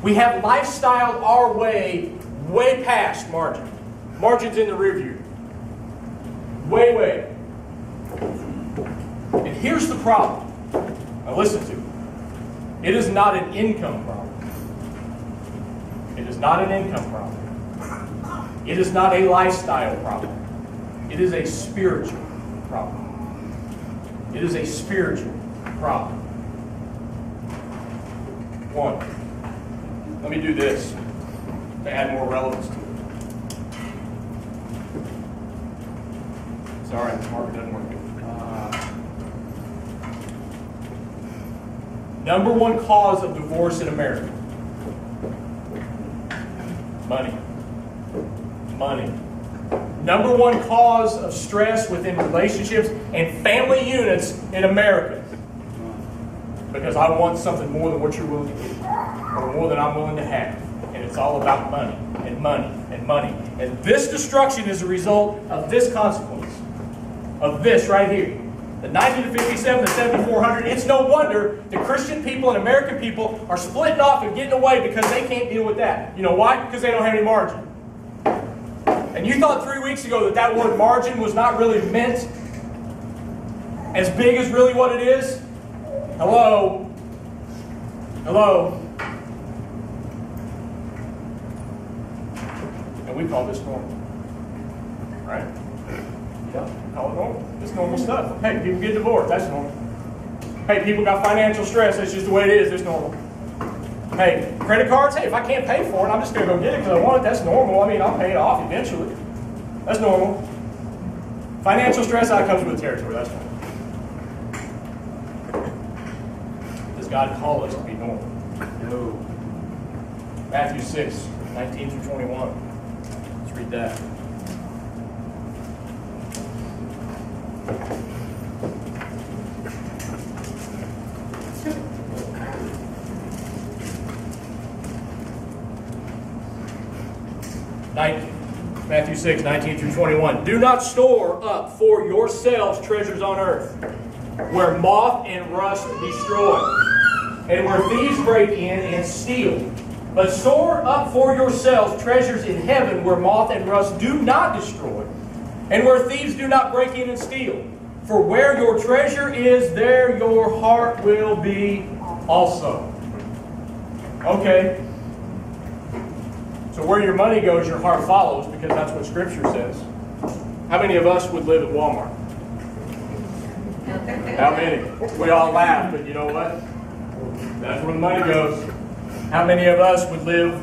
We have lifestyled our way past margin. Margin's in the rear view. Way. And here's the problem. Now listen to it. It is not an income problem. It is not an income problem. It is not a lifestyle problem. It is a spiritual problem. It is a spiritual problem. One, let me do this to add more relevance to it. Sorry, the marker doesn't work. Number one cause of divorce in America. Money. Money. Number one cause of stress within relationships and family units in America. Because I want something more than what you're willing to give, or more than I'm willing to have. And it's all about money, and money, and money. And this destruction is a result of this consequence. Of this right here. The 90 to 57, the 7400, it's no wonder the Christian people and American people are splitting off and getting away because they can't deal with that. You know why? Because they don't have any margin. And you thought 3 weeks ago that that word margin was not really meant as big as really what it is? Hello? Hello? And we call this normal. Right? Yeah, call it normal. It's normal stuff. Hey, people get divorced. That's normal. Hey, people got financial stress. That's just the way it is. It's normal. Hey, credit cards. Hey, if I can't pay for it, I'm just going to go get it because I want it. That's normal. I mean, I'll pay it off eventually. That's normal. Financial stress, that comes with territory. That's normal. Does God call us to be normal? No. Matthew 6, 19 through 21. Let's read that. Matthew 6, 19 through 21. Do not store up for yourselves treasures on earth, where moth and rust destroy, and where thieves break in and steal. But store up for yourselves treasures in heaven, where moth and rust do not destroy, and where thieves do not break in and steal. For where your treasure is, there your heart will be also. Okay. So where your money goes, your heart follows, because that's what Scripture says. How many of us would live at Walmart? How many? We all laugh, but you know what? That's where the money goes. How many of us would live,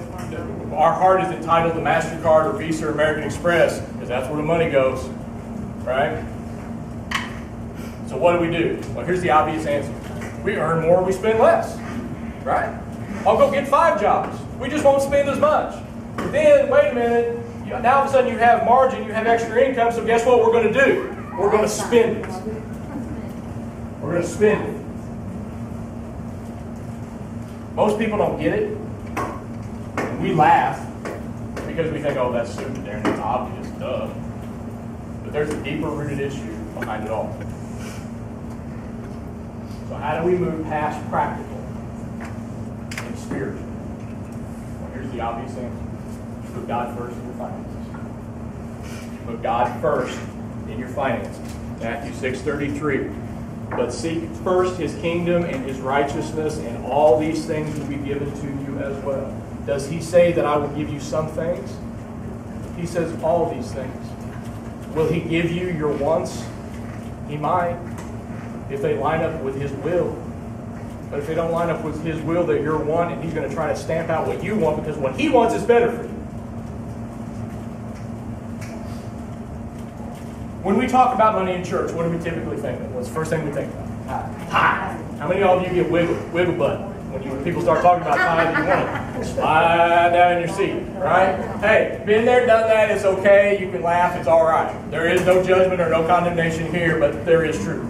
our heart is entitled to MasterCard or Visa or American Express, because that's where the money goes, right? So what do? Well, here's the obvious answer. We earn more, we spend less, right? I'll go get 5 jobs. We just won't spend as much. But then, wait a minute, now all of a sudden you have margin, you have extra income, so guess what we're going to do? We're going to spend it. We're going to spend it. Most people don't get it. We laugh because we think, oh, that's stupid there, and it's obvious, duh. But there's a deeper rooted issue behind it all. So how do we move past practical and spiritual? Well, here's the obvious answer. Put God first in your finances. Put God first in your finances. Matthew 6:33. But seek first His kingdom and His righteousness, and all these things will be given to you as well. Does He say that I will give you some things? He says all these things. Will He give you your wants? He might, if they line up with His will. But if they don't line up with His will, they're your want, and He's going to try to stamp out what you want, because what He wants is better for you. When we talk about money in church, what do we typically think of? What's the first thing we think about? Tithe. How many of you get wiggle butt? When people start talking about tithe, you want to slide down in your seat, right? Hey, been there, done that, it's okay, you can laugh, it's all right. There is no judgment or no condemnation here, but there is truth.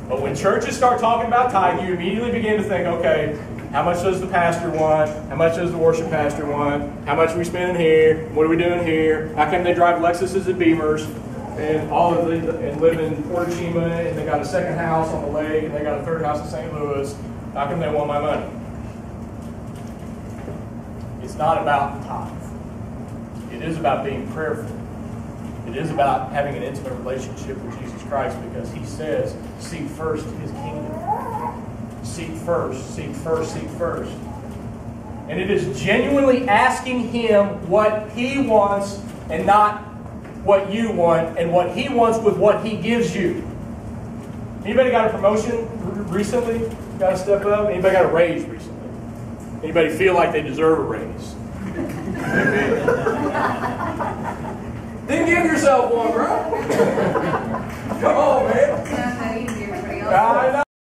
But when churches start talking about tithe, you immediately begin to think, okay, how much does the pastor want? How much does the worship pastor want? How much are we spending here? What are we doing here? How come they drive Lexuses and Beamers? And all of and live in Port Chima, and they got a second house on the lake, and they got a third house in St. Louis. How come they want my money? it's not about tithe. It is about being prayerful. It is about having an intimate relationship with Jesus Christ, because he says, seek first his kingdom. Seek first, seek first, seek first. And it is genuinely asking him what he wants and not what you want, and what he wants with what he gives you. Anybody got a promotion recently? Got to step up? Anybody got a raise recently? Anybody feel like they deserve a raise? Then give yourself one, bro. Come on, man. I know.